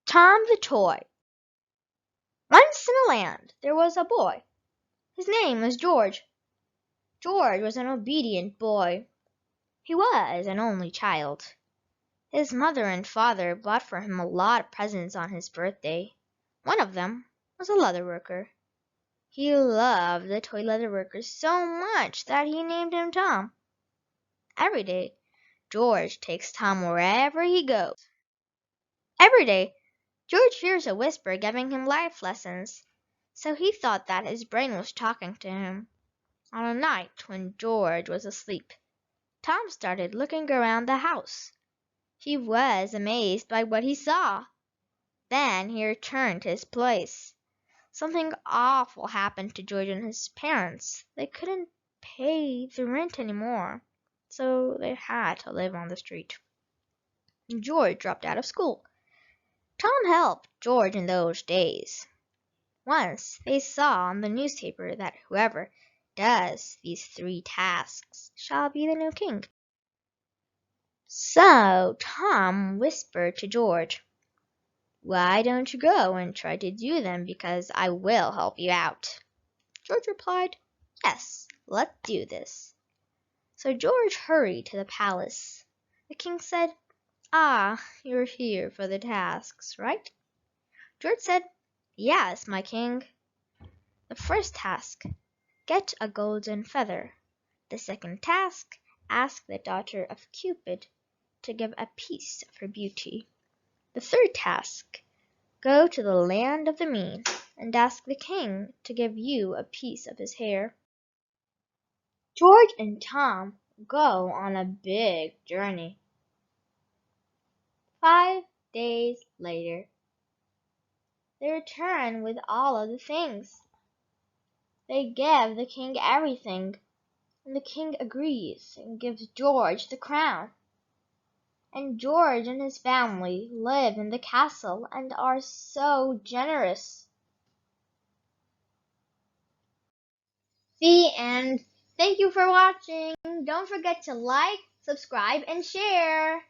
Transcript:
Tom the Toy. Once in a land there was a boy. His name was George. George was an obedient boy. He was an only child. His mother and father bought for him a lot of presents on his birthday. One of them was a leather worker. He loved the toy leather worker so much that he named him Tom. Every day, George takes Tom wherever he goes. Every day, George hears a whisper giving him life lessons, so he thought that his brain was talking to him. On a night when George was asleep, Tom started looking around the house. He was amazed by what he saw. Then he returned to his place. Something awful happened to George and his parents. They couldn't pay the rent anymore, so they had to live on the street. George dropped out of school. Tom helped George in those days. Once they saw on the newspaper that whoever does these 3 tasks shall be the new king. So Tom whispered to George, "Why don't you go and try to do them, because I will help you out?" George replied, "Yes, let's do this." So George hurried to the palace. The king said, "Ah, you're here for the tasks, right?" George said, "Yes, my king." The first task, get a golden feather. The second task, ask the daughter of Cupid to give a piece of her beauty. The third task, go to the land of the Mede and ask the king to give you a piece of his hair. George and Tom go on a big journey. 5 days later, they return with all of the things. They give the king everything, and the king agrees and gives George the crown. And George and his family live in the castle and are so generous. The end. Thank you for watching. Don't forget to like, subscribe, and share.